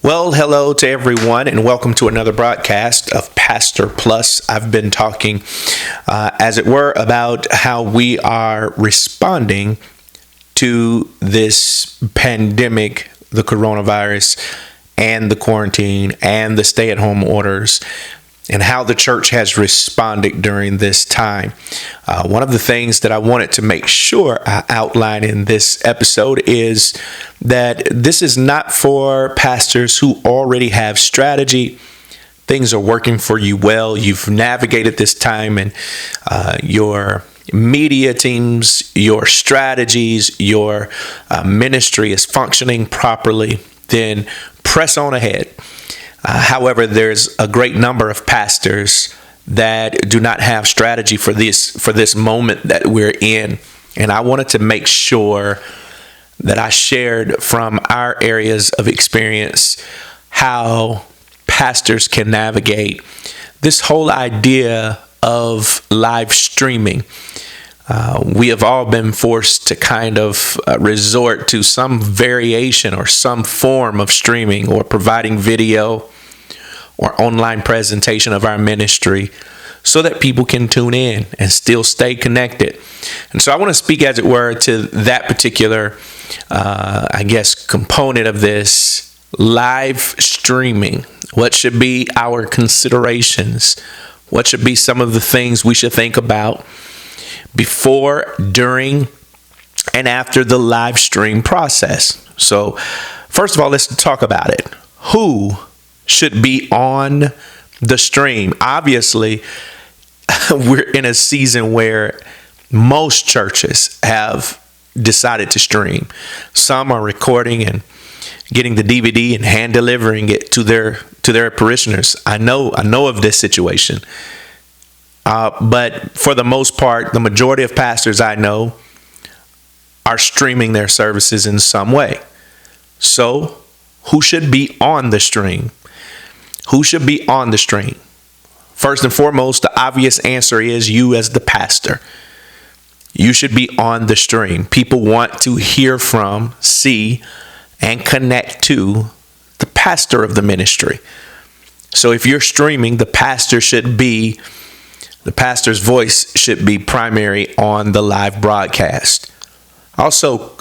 Well, hello to everyone, and welcome to another broadcast of Pastor Plus. I've been talking, as it were, about how we are responding to this pandemic, the coronavirus, and the quarantine, and the stay-at-home orders, and how the church has responded during this time. One of the things that I wanted to make sure I outline in this episode is that this is not for pastors who already have strategy. Things are working for you well. You've navigated this time, and your media teams, your strategies, your ministry is functioning properly. Then press on ahead. However, there's a great number of pastors that do not have strategy for this moment that we're in. And I wanted to make sure that I shared from our areas of experience how pastors can navigate this whole idea of live streaming. We have all been forced to kind of resort to some variation or some form of streaming or providing video or online presentation of our ministry so that people can tune in and still stay connected. And so I want to speak, as it were, to that particular, component of this live streaming. What should be our considerations? What should be some of the things we should think about before, during, and after the live stream process? So, first of all, let's talk about it. Who should be on the stream? Obviously, we're in a season where most churches have decided to stream. Some are recording and getting the DVD and hand delivering it to their parishioners. I know of this situation. But for the most part, the majority of pastors I know are streaming their services in some way. So, who should be on the stream? Who should be on the stream? First and foremost, the obvious answer is you as the pastor. You should be on the stream. People want to hear from, see, and connect to the pastor of the ministry. So if you're streaming, the pastor's voice should be primary on the live broadcast. Also,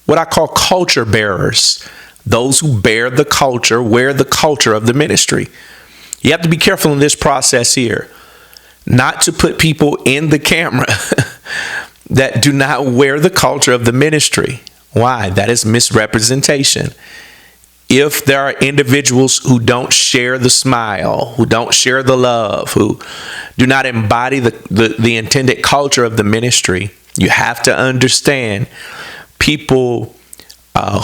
what I call culture bearers. Those who bear the culture, wear the culture of the ministry. You have to be careful in this process here, not to put people in the camera that do not wear the culture of the ministry. Why? That is misrepresentation. If there are individuals who don't share the smile, who don't share the love, who do not embody the intended culture of the ministry, you have to understand people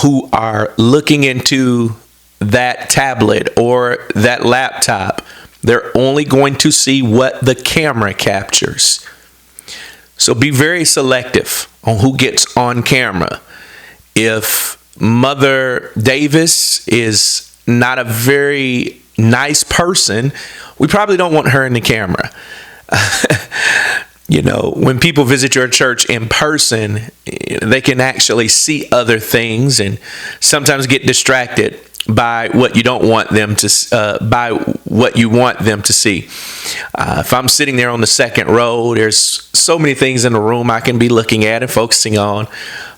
who are looking into that tablet or that laptop, they're only going to see what the camera captures. So be very selective on who gets on camera. If Mother Davis is not a very nice person, we probably don't want her in the camera. When people visit your church in person, they can actually see other things and sometimes get distracted by what you don't want them to, by what you want them to see. If I'm sitting there on the second row, there's so many things in the room I can be looking at and focusing on.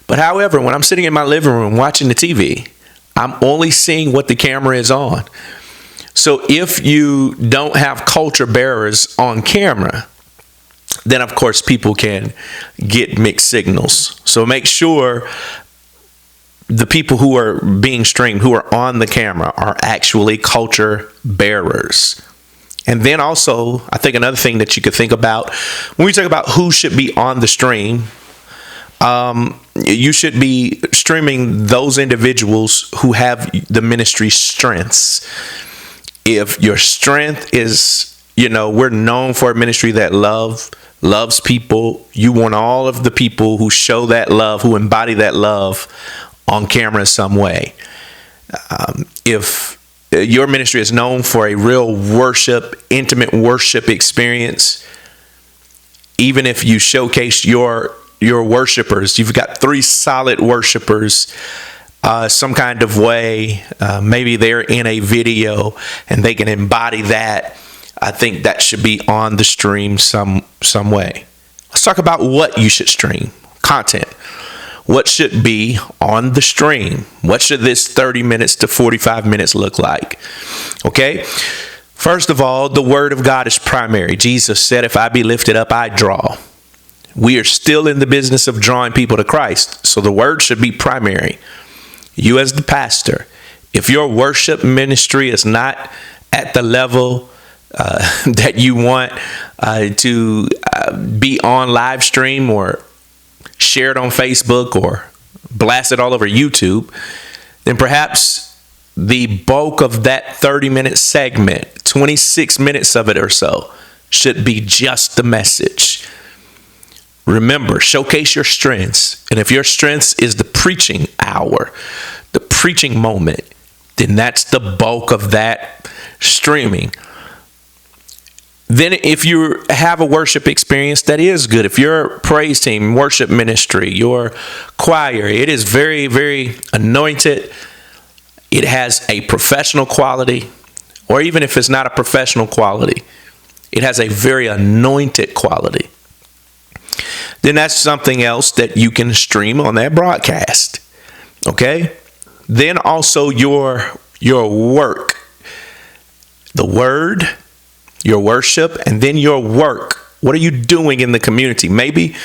But however, when I'm sitting in my living room watching the TV, I'm only seeing what the camera is on. So if you don't have culture bearers on camera, then of course people can get mixed signals. So make sure the people who are being streamed, who are on the camera, are actually culture bearers. And then also, I think another thing that you could think about when we talk about who should be on the stream, you should be streaming those individuals who have the ministry strengths. If your strength is, we're known for a ministry that loves people. You want all of the people who show that love, who embody that love on camera in some way. If your ministry is known for a real intimate worship experience, even if you showcase your worshipers, you've got 3 solid worshipers, some kind of way. Maybe they're in a video and they can embody that. I think that should be on the stream some way. Let's talk about what you should stream. Content. What should be on the stream? What should this 30 minutes to 45 minutes look like? Okay. First of all, the word of God is primary. Jesus said, if I be lifted up, I draw. We are still in the business of drawing people to Christ. So the word should be primary. You as the pastor, if your worship ministry is not at the level that you want to be on live stream or share it on Facebook or blast it all over YouTube, then perhaps the bulk of that 30-minute segment, 26 minutes of it or so, should be just the message. Remember, showcase your strengths. And if your strengths is the preaching hour, the preaching moment, then that's the bulk of that streaming. Then if you have a worship experience, that is good. If your praise team, worship ministry, your choir, it is very, very anointed. It has a professional quality, or even if it's not a professional quality, it has a very anointed quality. Then that's something else that you can stream on that broadcast. Okay? Then also your work, the word, your worship, and then your work. What are you doing in the community? Maybe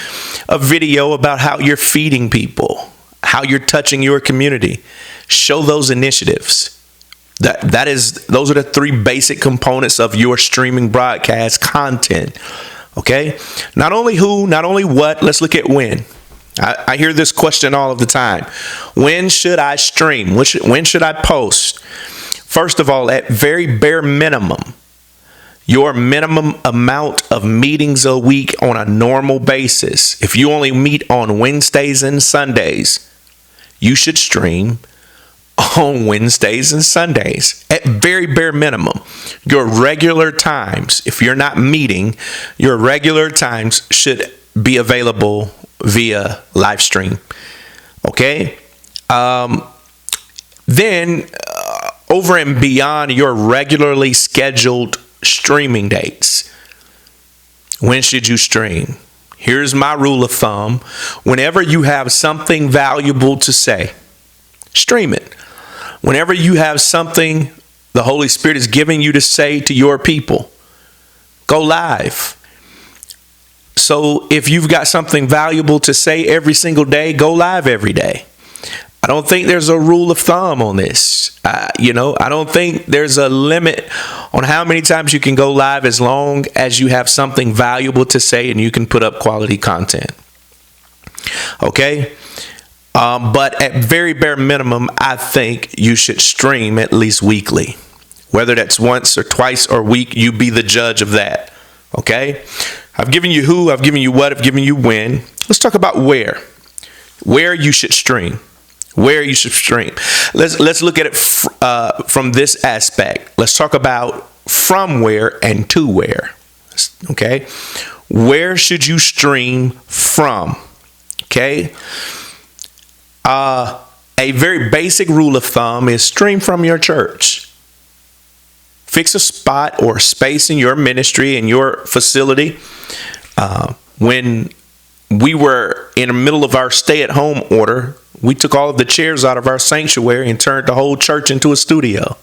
a video about how you're feeding people, how you're touching your community. Show those initiatives. Those are the three basic components of your streaming broadcast content. Okay? Not only who, not only what, let's look at when. I hear this question all of the time. When should I stream? When should I post? First of all, at very bare minimum, your minimum amount of meetings a week on a normal basis. If you only meet on Wednesdays and Sundays, you should stream on Wednesdays and Sundays at very bare minimum. Your regular times, if you're not meeting, your regular times should be available via live stream. Okay? Then over and beyond your regularly scheduled streaming dates, when should you stream? Here's my rule of thumb. Whenever you have something valuable to say, stream it. Whenever you have something the Holy Spirit is giving you to say to your people, go live. So if you've got something valuable to say every single day, go live every day. I don't think there's a rule of thumb on this. I don't think there's a limit on how many times you can go live as long as you have something valuable to say and you can put up quality content. Okay? But at very bare minimum, I think you should stream at least weekly. Whether that's once or twice or week, you be the judge of that. Okay? I've given you who, I've given you what, I've given you when. Let's talk about where. Where you should stream. Where you should stream. Let's look at it from this aspect. Let's talk about from where and to where. Okay? Where should you stream from? Okay? A very basic rule of thumb is stream from your church. Fix a spot or space in your ministry, in your facility. When we were in the middle of our stay-at-home order, we took all of the chairs out of our sanctuary and turned the whole church into a studio.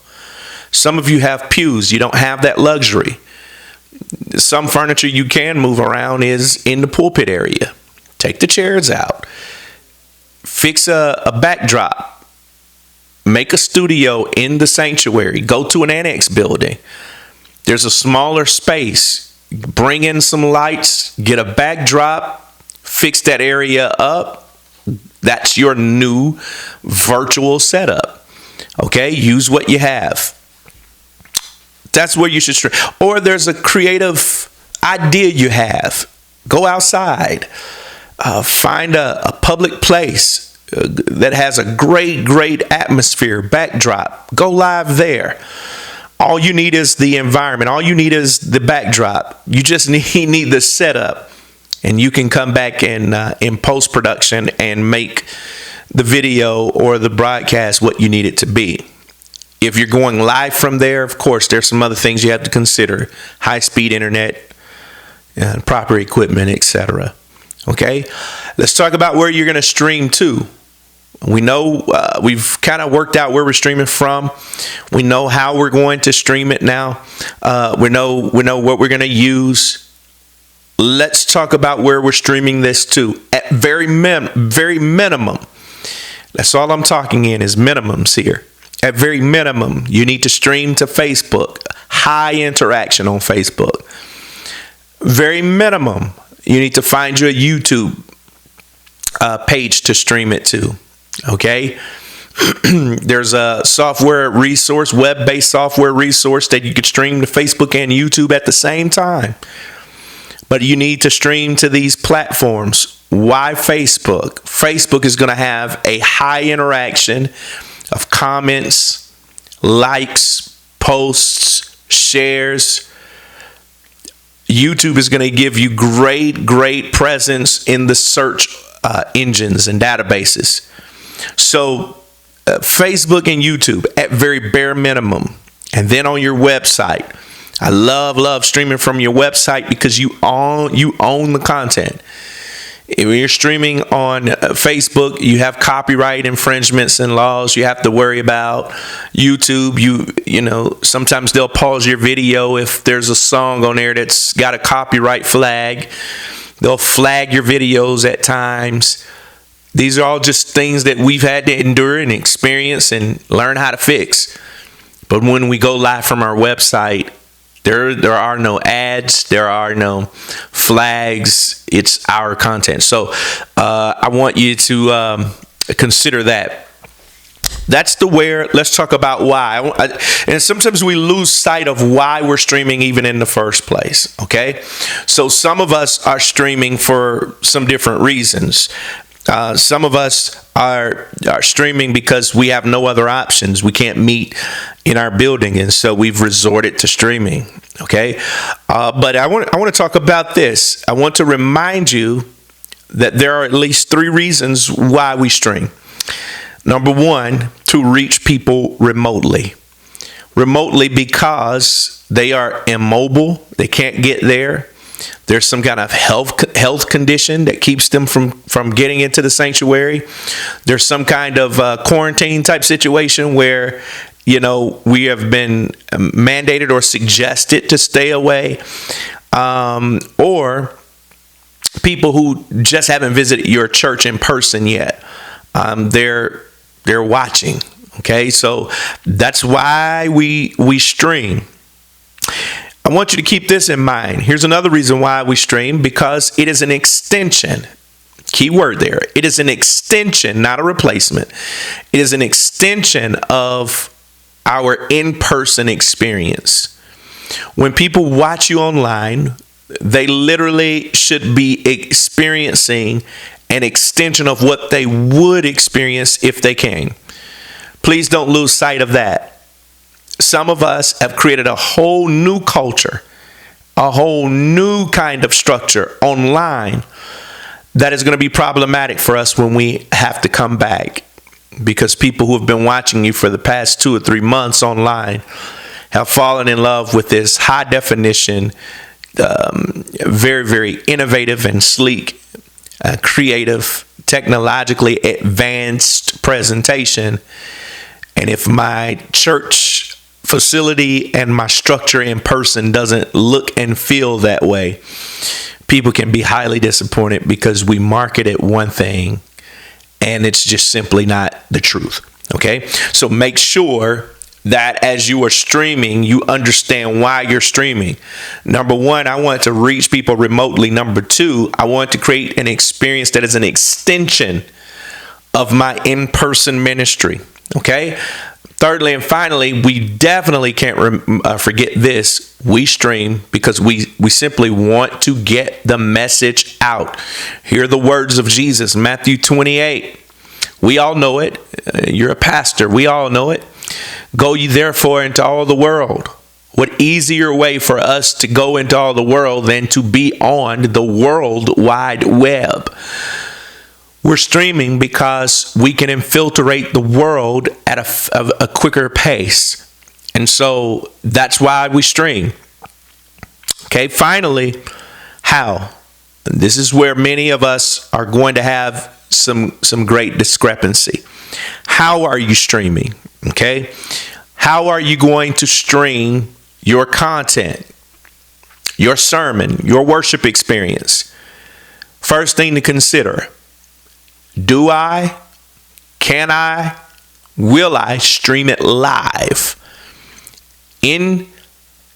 Some of you have pews. You don't have that luxury. Some furniture you can move around is in the pulpit area. Take the chairs out. Fix a backdrop. Make a studio in the sanctuary. Go to an annex building. There's a smaller space. Bring in some lights. Get a backdrop. Fix that area up. That's your new virtual setup. Okay? Use what you have. That's where you should stream. Or there's a creative idea you have. Go outside. Find a public place that has a great atmosphere, backdrop. Go live there. All you need is the environment. All you need is the backdrop. You just need the setup. And you can come back in post-production and make the video or the broadcast what you need it to be. If you're going live from there, of course, there's some other things you have to consider: high-speed internet, proper equipment, etc. Okay, let's talk about where you're going to stream to. We know we've kind of worked out where we're streaming from. We know how we're going to stream it now. We know what we're going to use. Let's talk about where we're streaming this to. At very minimum, that's all I'm talking in is minimums here. At very minimum, you need to stream to Facebook. High interaction on Facebook. Very minimum, you need to find your YouTube page to stream it to. Okay? There's a software resource, web-based software resource that you could stream to Facebook and YouTube at the same time. But you need to stream to these platforms. Why Facebook? Facebook is going to have a high interaction of comments, likes, posts, shares. YouTube is going to give you great presence in the search engines and databases. So Facebook and YouTube at very bare minimum. And then on your website. I love streaming from your website because you own the content. If you're streaming on Facebook, you have copyright infringements and laws you have to worry about. YouTube, you know, sometimes they'll pause your video if there's a song on there that's got a copyright flag. They'll flag your videos at times. These are all just things that we've had to endure and experience and learn how to fix. But when we go live from our website, there are no ads, there are no flags. It's our content. So I want you to consider that. That's the where. Let's talk about why. And sometimes we lose sight of why we're streaming even in the first place. Okay, so some of us are streaming for some different reasons. Some of us are streaming because we have no other options. We can't meet in our building, and so we've resorted to streaming. Okay, but I want to talk about this. I want to remind you that there are at least 3 reasons why we stream. Number 1, to reach people remotely. Remotely because they are immobile. They can't get there. There's some kind of health condition that keeps them from getting into the sanctuary. There's some kind of quarantine type situation where, you know, we have been mandated or suggested to stay away. Or people who just haven't visited your church in person yet. They're watching. Okay, so that's why we stream. I want you to keep this in mind. Here's another reason why we stream, because it is an extension. Key word there. It is an extension, not a replacement. It is an extension of our in-person experience. When people watch you online, they literally should be experiencing an extension of what they would experience if they came. Please don't lose sight of that. Some of us have created a whole new culture, a whole new kind of structure online that is going to be problematic for us when we have to come back, because people who have been watching you for the past 2 or 3 months online have fallen in love with this high definition, very innovative and sleek, creative, technologically advanced presentation. And if my church facility and my structure in person doesn't look and feel that way, people can be highly disappointed because we market it one thing and it's just simply not the truth. Okay, so make sure that as you are streaming, you understand why you're streaming. Number 1, I want to reach people remotely. Number 2, I want to create an experience that is an extension of my in-person ministry. Okay. Thirdly and finally, we definitely can't forget this. We stream because we simply want to get the message out. Hear the words of Jesus, Matthew 28. We all know it. You're a pastor. We all know it. Go ye therefore into all the world. What easier way for us to go into all the world than to be on the World Wide Web? We're streaming because we can infiltrate the world at a quicker pace. And so that's why we stream. Okay, finally, how? This is where many of us are going to have some great discrepancy. How are you streaming? Okay, how are you going to stream your content, your sermon, your worship experience? First thing to consider: do I, can I, will I stream it live in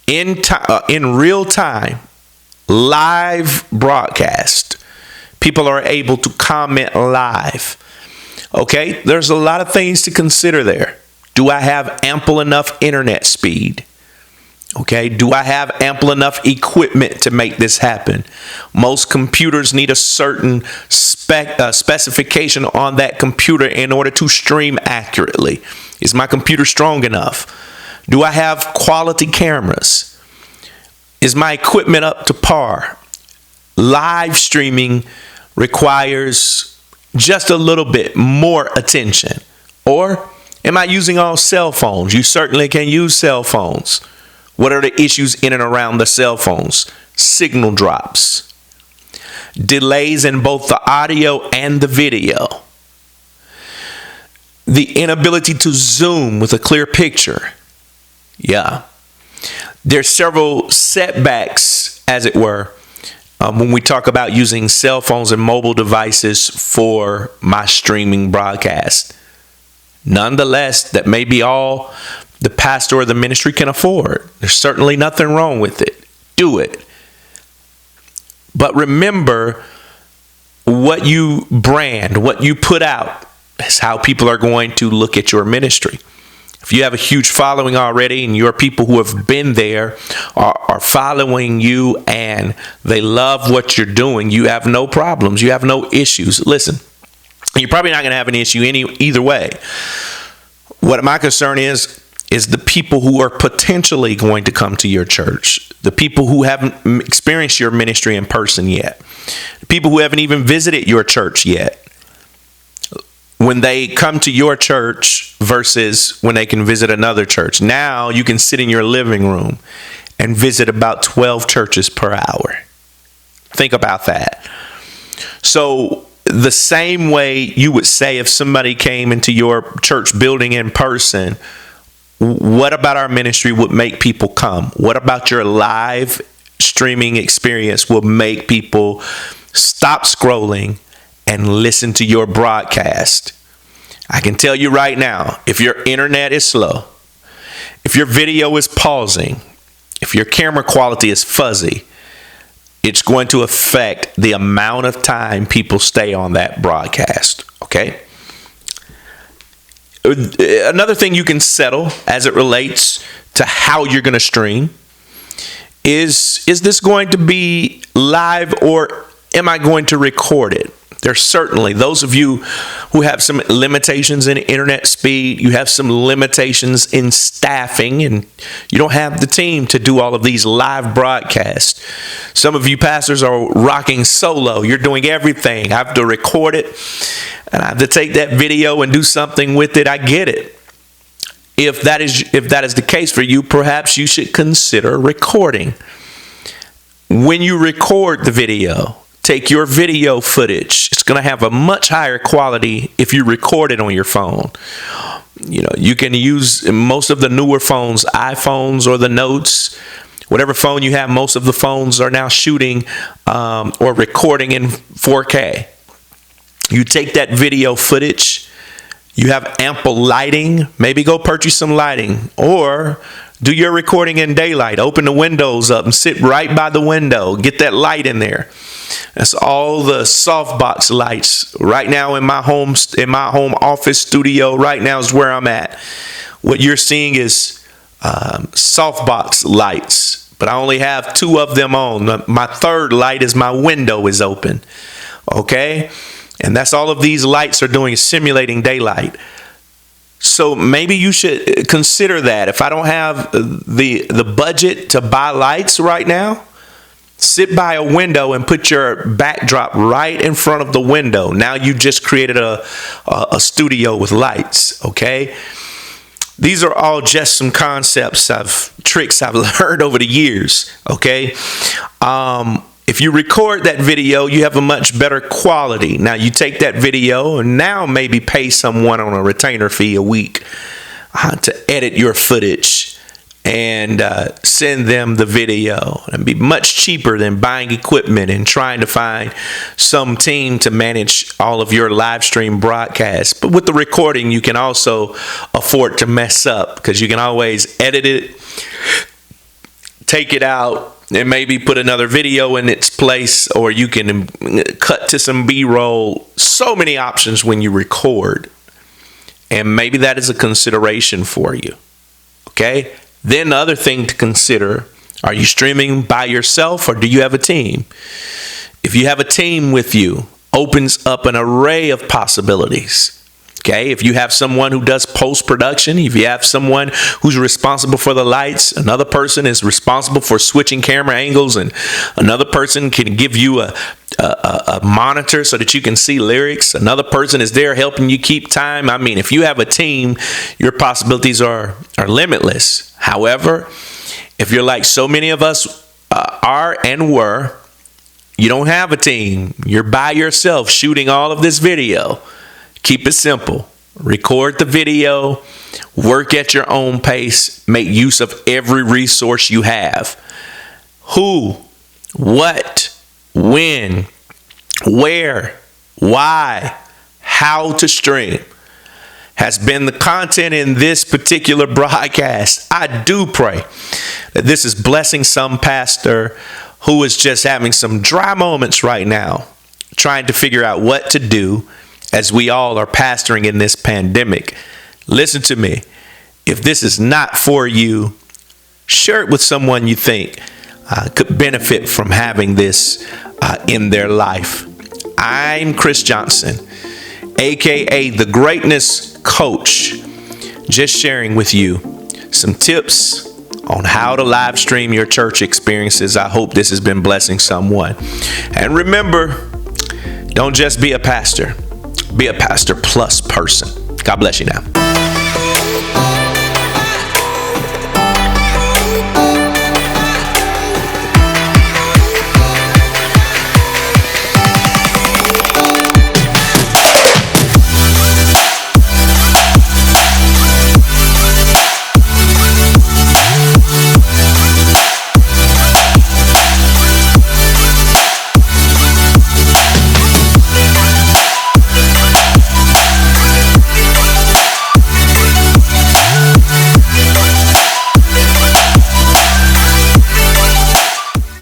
real time? Live broadcast. People are able to comment live. Okay, there's a lot of things to consider there. Do I have ample enough internet speed? Okay, do I have ample enough equipment to make this happen? Most computers need a certain specification on that computer in order to stream accurately. Is my computer strong enough? Do I have quality cameras? Is my equipment up to par? Live streaming requires just a little bit more attention. Or am I using all cell phones? You certainly can use cell phones. What are the issues in and around the cell phones? Signal drops, delays in both the audio and the video, the inability to zoom with a clear picture. Yeah. There's several setbacks, as it were, when we talk about using cell phones and mobile devices for my streaming broadcast. Nonetheless, that may be all the pastor or the ministry can afford. There's certainly nothing wrong with it. Do it. But remember, what you brand, what you put out, is how people are going to look at your ministry. If you have a huge following already and your people who have been there are following you and they love what you're doing, you have no problems. You have no issues. Listen, you're probably not going to have an issue either way. What my concern is the people who are potentially going to come to your church, the people who haven't experienced your ministry in person yet, the people who haven't even visited your church yet. When they come to your church versus when they can visit another church. Now you can sit in your living room and visit about 12 churches per hour. Think about that. So the same way you would say if somebody came into your church building in person, what about our ministry would make people come? What about your live streaming experience will make people stop scrolling and listen to your broadcast? I can tell you right now, if your internet is slow, if your video is pausing, if your camera quality is fuzzy, it's going to affect the amount of time people stay on that broadcast. Okay? Another thing you can settle as it relates to how you're going to stream is this going to be live or am I going to record it? There's certainly those of you who have some limitations in internet speed, you have some limitations in staffing, and you don't have the team to do all of these live broadcasts. Some of you pastors are rocking solo. You're doing everything. I have to record it, and I have to take that video and do something with it. I get it. If that is the case for you, perhaps you should consider recording. When you record the video, take your video footage. It's going to have a much higher quality if you record it on your phone. You know, you can use most of the newer phones, iPhones or the Notes, whatever phone you have. Most of the phones are now shooting or recording in 4K. You take that video footage. You have ample lighting. Maybe go purchase some lighting or do your recording in daylight. Open the windows up and sit right by the window. Get that light in there. That's all the softbox lights. Right now in my home office studio, right now is where I'm at. What you're seeing is softbox lights, but I only have 2 of them on. My third light is my window is open. Okay? And that's all of these lights are doing, is simulating daylight. So maybe you should consider that. If I don't have the budget to buy lights right now, Sit by a window and put your backdrop right in front of the window. Now you just created a studio with lights, okay? These are all just some tricks I've learned over the years, okay? If you record that video, you have a much better quality. Now you take that video and now maybe pay someone on a retainer fee a week to edit your footage and send them the video. It'd be much cheaper than buying equipment and trying to find some team to manage all of your live stream broadcasts. But with the recording, you can also afford to mess up because you can always edit it, take it out, and maybe put another video in its place, or you can cut to some B-roll. So many options when you record. And maybe that is a consideration for you. Okay? Then the other thing to consider, are you streaming by yourself or do you have a team? If you have a team with you, opens up an array of possibilities. Okay, if you have someone who does post-production, if you have someone who's responsible for the lights, another person is responsible for switching camera angles, and another person can give you a monitor so that you can see lyrics. Another person is there helping you keep time. I mean, if you have a team, your possibilities are limitless. However, if you're like so many of us are and were, you don't have a team. You're by yourself shooting all of this video. Keep it simple. Record the video, work at your own pace, make use of every resource you have. Who, what, when, where, why, how to stream has been the content in this particular broadcast. I do pray that this is blessing some pastor who is just having some dry moments right now, trying to figure out what to do as we all are pastoring in this pandemic. Listen to me. If this is not for you, share it with someone you think could benefit from having this in their life. I'm Chris Johnson, aka the Greatness Coach, just sharing with you some tips on how to live stream your church experiences. I hope this has been blessing someone. And remember, don't just be a pastor. Be a pastor plus person. God bless you now.